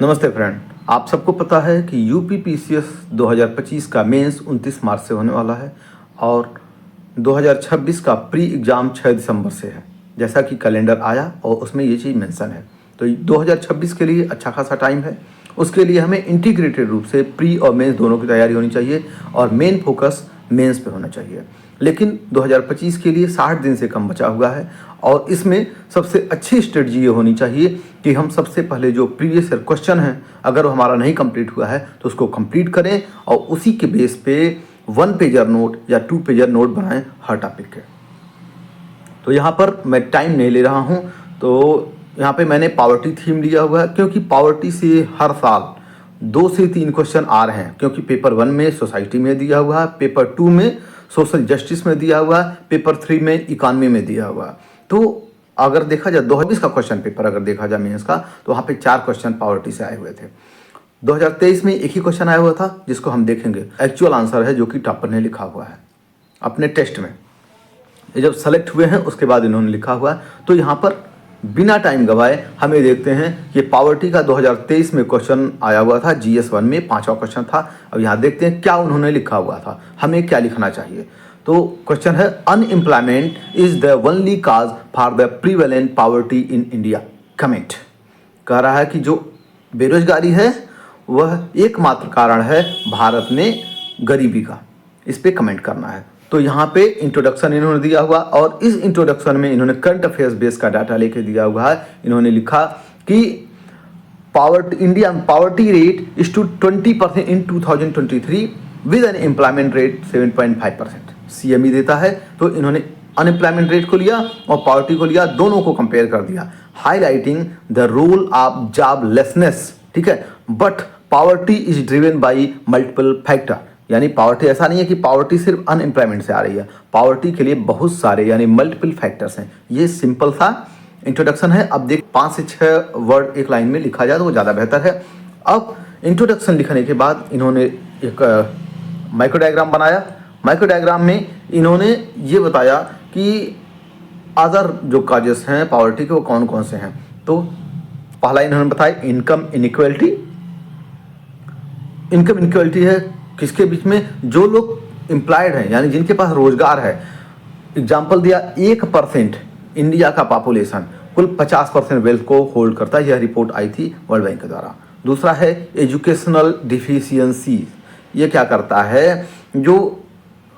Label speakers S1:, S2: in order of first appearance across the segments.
S1: नमस्ते फ्रेंड, आप सबको पता है कि यूपीपीसीएस 2025 का मेंस 29 मार्च से होने वाला है और 2026 का प्री एग्ज़ाम 6 दिसंबर से है, जैसा कि कैलेंडर आया और उसमें ये चीज़ मेंशन है। तो 2026 के लिए अच्छा खासा टाइम है। उसके लिए हमें इंटीग्रेटेड रूप से प्री और मेंस दोनों की तैयारी होनी चाहिए और मेन फोकस मेंस पे होना चाहिए। लेकिन 2025 के लिए 60 दिन से कम बचा हुआ है और इसमें सबसे अच्छी स्ट्रेटजी ये होनी चाहिए कि हम सबसे पहले जो प्रीवियस ईयर क्वेश्चन है, अगर वो हमारा नहीं कंप्लीट हुआ है तो उसको कंप्लीट करें और उसी के बेस पे 1 पेजर नोट या 2 पेजर नोट बनाएं हर टॉपिक के। तो यहाँ पर मैं टाइम नहीं ले रहा हूँ, तो यहाँ पे मैंने पावर्टी थीम लिया हुआ है क्योंकि पावर्टी से हर साल 2 से 3 क्वेश्चन आ रहे हैं, क्योंकि पेपर 1 में सोसाइटी में दिया हुआ है, पेपर 2 में सोशल जस्टिस में दिया हुआ है, पेपर 3 में इकॉनमी में दिया हुआ है। तो अगर देखा जाए 2020 का क्वेश्चन पेपर अगर देखा जाए मेंस का, तो वहाँ पे 4 क्वेश्चन पावर्टी से आए हुए थे। 2023 में एक ही क्वेश्चन आया हुआ था जिसको हम देखेंगे। एक्चुअल आंसर है जो कि टॉपर ने लिखा हुआ है अपने टेस्ट में। ये जब सेलेक्ट हुए हैं उसके बाद इन्होंने लिखा हुआ है। तो यहाँ पर बिना टाइम गवाए हमें देखते हैं कि पावर्टी का 2023 में क्वेश्चन आया हुआ था, GS1 में 5वां क्वेश्चन था। अब यहाँ देखते हैं क्या उन्होंने लिखा हुआ था, हमें क्या लिखना चाहिए। तो क्वेश्चन है, unemployment is the only cause for the prevalent poverty in India, comment. कह रहा है कि जो बेरोजगारी है वह एकमात्र कारण है भारत में गरीबी का, इस पे कमेंट करना है। तो यहाँ पे इंट्रोडक्शन इन्होंने दिया हुआ और इस इंट्रोडक्शन में इन्होंने करंट अफेयर्स बेस का डाटा लेके दिया हुआ है। इन्होंने लिखा कि India poverty rate is to 20% in 2023 with an employment rate 7.5%। CME देता है, तो इन्होंने अनएम्प्लॉयमेंट रेट को लिया और पावर्टी को लिया, दोनों को कंपेयर कर दिया, highlighting the role of joblessness. ठीक है, but poverty is driven by multiple factor. यानी पावर्टी ऐसा नहीं है कि पावर्टी सिर्फ अनएम्प्लॉयमेंट से आ रही है, पावर्टी के लिए बहुत सारे यानी मल्टीपल फैक्टर्स हैं। ये सिंपल सा इंट्रोडक्शन है। अब देख 5 से 6 वर्ड एक लाइन में लिखा जाए तो वो ज़्यादा बेहतर है। अब इंट्रोडक्शन लिखने के बाद इन्होंने एक माइक्रो डायग्राम बनाया। माइक्रो डायग्राम में इन्होंने ये बताया कि अदर जो काजेस हैं पावर्टी के वो कौन कौन से हैं। तो पहला इन्होंने बताया इनकम इनइक्वालिटी। इनकम इनइक्वालिटी है किसके बीच में, जो लोग एम्प्लॉयड हैं यानी जिनके पास रोजगार है। एग्जाम्पल दिया 1% इंडिया का पॉपुलेशन कुल 50% वेल्थ को होल्ड करता है, यह रिपोर्ट आई थी वर्ल्ड बैंक के द्वारा। दूसरा है एजुकेशनल डिफिशियंसी। ये क्या करता है, जो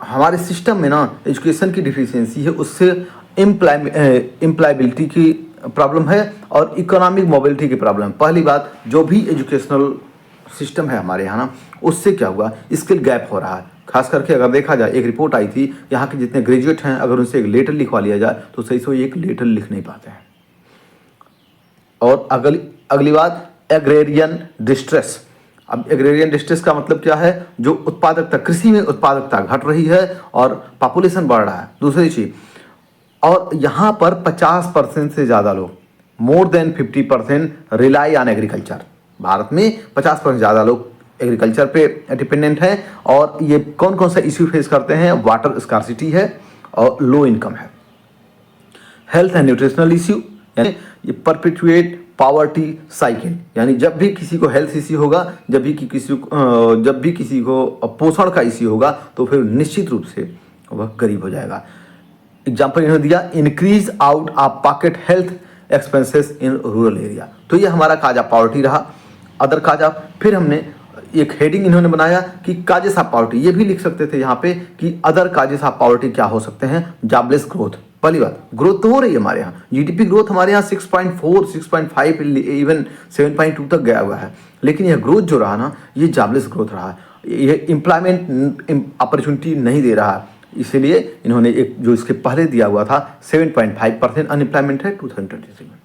S1: हमारे सिस्टम में ना एजुकेशन की डिफिशियंसी है उससे एम्प्लॉयबिलिटी की प्रॉब्लम है और इकोनॉमिक मोबिलिटी की प्रॉब्लम। पहली बात, जो भी एजुकेशनल सिस्टम है हमारे यहाँ ना, उससे क्या हुआ, स्किल गैप हो रहा है। खास करके अगर देखा जाए, एक रिपोर्ट आई थी यहाँ के जितने ग्रेजुएट हैं अगर उनसे एक लेटर लिखवा लिया जाए तो सही से एक लेटर लिख नहीं पाते हैं। और अगली बात, एग्रेरियन डिस्ट्रेस। अब एग्रेरियन डिस्ट्रेस का मतलब क्या है, जो उत्पादकता, कृषि में उत्पादकता घट रही है और पॉपुलेशन बढ़ रहा है। दूसरी चीज, और यहाँ पर 50% से ज़्यादा लोग, more than 50% rely on agriculture. Bharat में 50% ज़्यादा लोग एग्रीकल्चर पे डिपेंडेंट हैं और ये कौन कौन सा इश्यू फेस करते हैं, वाटर स्कार्सिटी है और लो इनकम है। हेल्थ एंड न्यूट्रिशनल इश्यू, यानी ये परपेचुएट पावर्टी साइकिल, यानी जब भी किसी को हेल्थ इश्यू होगा, जब भी किसी को पोषण का इश्यू होगा तो फिर निश्चित रूप से वह गरीब हो जाएगा। एग्जाम्पल इन्होंने दिया, increase out of pocket health expenses in rural area. तो ये हमारा काज ऑफ पावर्टी रहा। अदर काज ऑफ, फिर हमने एक हेडिंग इन्होंने बनाया कि काजेस ऑफ पावर्टी। ये भी लिख सकते थे यहाँ पे कि अदर काजेस ऑफ पावर्टी क्या हो सकते हैं। जॉबलेस ग्रोथ, पहली बात, ग्रोथ तो हो रही है हमारे यहाँ, GDP ग्रोथ हमारे यहाँ 6.4, 6.5, इवन 7.2 तक गया हुआ है, लेकिन यह ग्रोथ जो रहा ना, ये जॉबलेस ग्रोथ रहा है। ये एम्प्लॉयमेंट अपॉर्चुनिटी नहीं दे रहा है, इसीलिए इन्होंने एक जो इसके पहले दिया हुआ था 7.5% अनएम्प्लॉयमेंट है 2023 में।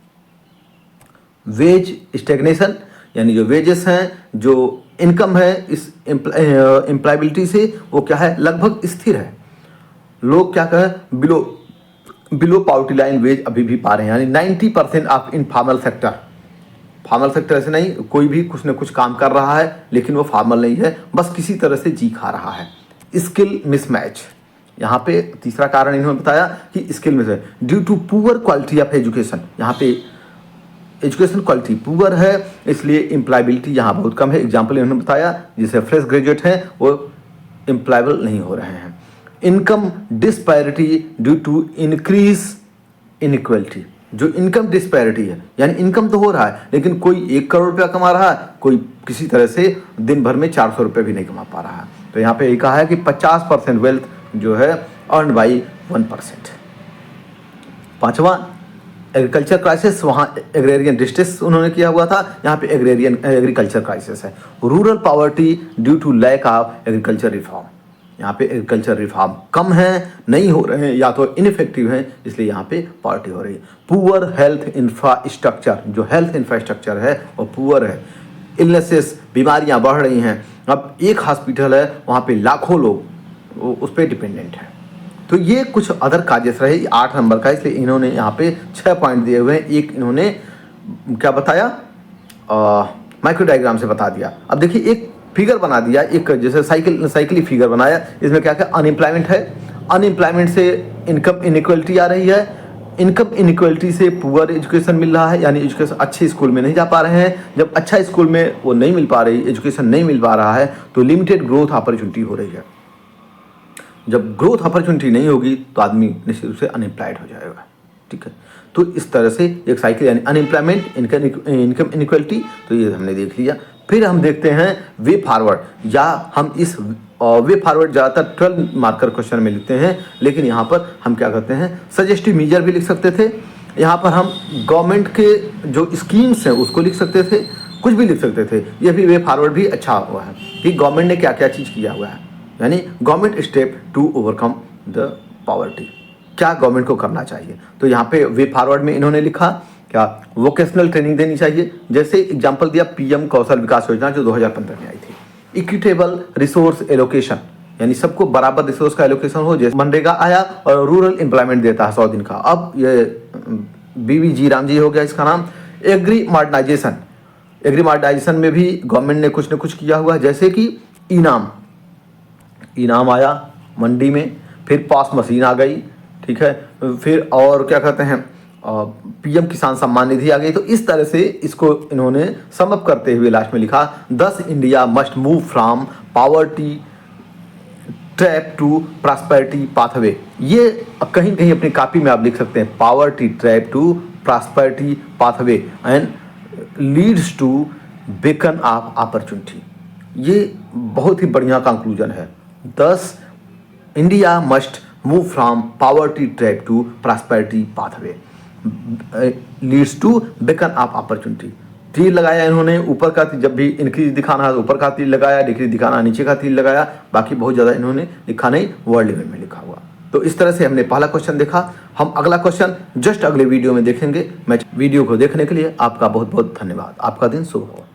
S1: वेज स्टेगनेशन, यानी जो वेजेस हैं, जो इनकम है इस एम्प्लॉयबिलिटी से वो क्या है, लगभग स्थिर है। लोग क्या कहें, बिलो पावर्टी लाइन वेज अभी भी पा रहे हैं, यानी 90% of informal sector. Formal sector ऐसे नहीं, कोई भी कुछ न कुछ काम कर रहा है लेकिन वो फॉर्मल नहीं है, बस किसी तरह से जी खा रहा है। स्किल मिसमैच, यहाँ पे तीसरा कारण इन्होंने बताया कि skill mismatch due to poor quality of education. यहाँ पे एजुकेशन क्वालिटी पुअर है, इसलिए एम्प्लॉयबिलिटी यहाँ बहुत कम है। एग्जाम्पल इन्होंने बताया, जिसे फ्रेश ग्रेजुएट हैं वो एम्प्लॉयबल नहीं हो रहे हैं। Income disparity due to increase inequality, जो इनकम डिस्पैरिटी है, यानी इनकम तो हो रहा है लेकिन कोई 1 करोड़ रुपया कमा रहा है, कोई किसी तरह से दिन भर में 400 रुपये भी नहीं कमा पा रहा है। तो यहाँ पे ये कहा है कि 50% वेल्थ जो है अर्न बाई 1%। पांचवा एग्रीकल्चर क्राइसिस, वहाँ एग्रेरियन डिस्ट्रेस उन्होंने किया हुआ था, यहाँ पे एग्रीकल्चर क्राइसिस है। Rural poverty due to lack of agriculture reform, यहाँ पे एग्रीकल्चर रिफॉर्म कम है, नहीं हो रहे हैं या तो इनफेक्टिव हैं, इसलिए यहाँ पे पॉवर्टी हो रही है। पुअर हेल्थ इंफ्रास्ट्रक्चर, जो हेल्थ इंफ्रास्ट्रक्चर है वो पुअर है। इलनेसेस, बीमारियाँ बढ़ रही हैं। अब एक हॉस्पिटल है, वहाँ पे लाखों लोग उस पर डिपेंडेंट हैं। तो ये कुछ अदर काजेस रहे, 8 नंबर का, इसलिए इन्होंने यहाँ पे 6 पॉइंट दिए हुए हैं। एक इन्होंने क्या बताया, माइक्रो डायग्राम से बता दिया। अब देखिए एक फिगर बना दिया, एक जैसे साइकिल फिगर बनाया। इसमें क्या क्या अनएम्प्लॉयमेंट है, अनएम्प्लॉयमेंट से इनकम इनइक्वलिटी आ रही है, इनकम इनइक्वलिटी से पुअर एजुकेशन मिल रहा है, यानी एजुकेशन अच्छे स्कूल में नहीं जा पा रहे हैं। जब अच्छा स्कूल में वो नहीं मिल पा रही, एजुकेशन नहीं मिल पा रहा है, तो लिमिटेड ग्रोथ अपॉर्चुनिटी हो रही है। जब ग्रोथ अपॉर्चुनिटी नहीं होगी तो आदमी निश्चित रूप से अनएम्प्लॉयड हो जाएगा। ठीक है, तो इस तरह से एक साइकिल, यानी अनएम्प्लॉयमेंट, इनकम इनइक्वलिटी, तो ये हमने देख लिया। फिर हम देखते हैं वे फॉरवर्ड, या हम इस वे फॉरवर्ड ज़्यादातर 12 मार्कर क्वेश्चन में लिखते हैं, लेकिन यहाँ पर हम क्या करते हैं, सजेस्टिव मेजर भी लिख सकते थे। यहाँ पर हम गवर्नमेंट के जो स्कीम्स हैं उसको लिख सकते थे, कुछ भी लिख सकते थे। यह भी वे फॉरवर्ड भी अच्छा हुआ है कि गवर्नमेंट ने क्या क्या चीज़ किया हुआ है, यानी government step to overcome the poverty, क्या गवर्नमेंट को करना चाहिए। तो यहाँ पे वे फॉरवर्ड में इन्होंने लिखा क्या, वोकेशनल ट्रेनिंग देनी चाहिए। जैसे एग्जांपल दिया पीएम कौशल विकास योजना जो 2015 में आई थी। इक्विटेबल रिसोर्स एलोकेशन, यानी सबको बराबर रिसोर्स का एलोकेशन हो। जैसे मनरेगा आया और रूरल एम्प्लॉयमेंट देता है 100 दिन का, अब ये बीवीजी राम जी हो गया इसका नाम। एग्री मॉडर्नाइजेशन, एग्री मॉडर्नाइजेशन में भी गवर्नमेंट ने कुछ न कुछ किया हुआ है, जैसे कि इनाम आया मंडी में, फिर पास मशीन आ गई। ठीक है, फिर और क्या कहते हैं, पीएम किसान सम्मान निधि आ गई। तो इस तरह से इसको इन्होंने समअप करते हुए लास्ट में लिखा, thus India must move from poverty trap to prosperity pathway. ये कहीं कहीं अपनी कॉपी में आप लिख सकते हैं, poverty trap to prosperity pathway and leads to beacon of opportunity. ये बहुत ही बढ़िया कंक्लूजन है। 10 India must move from poverty trap to prosperity pathway leads to beacon of opportunity. तीर लगाया इन्होंने ऊपर का, जब भी इंक्रीज दिखाना है तो ऊपर का तीर लगाया, डिक्रीज दिखाना नीचे का तीर लगाया, बाकी बहुत ज़्यादा इन्होंने लिखा नहीं, वर्ड लेवल में लिखा हुआ। तो इस तरह से हमने पहला क्वेश्चन देखा। हम अगला क्वेश्चन जस्ट अगले वीडियो में देखेंगे। मैं वीडियो को देखने के लिए आपका बहुत बहुत धन्यवाद। आपका दिन शुभ हो।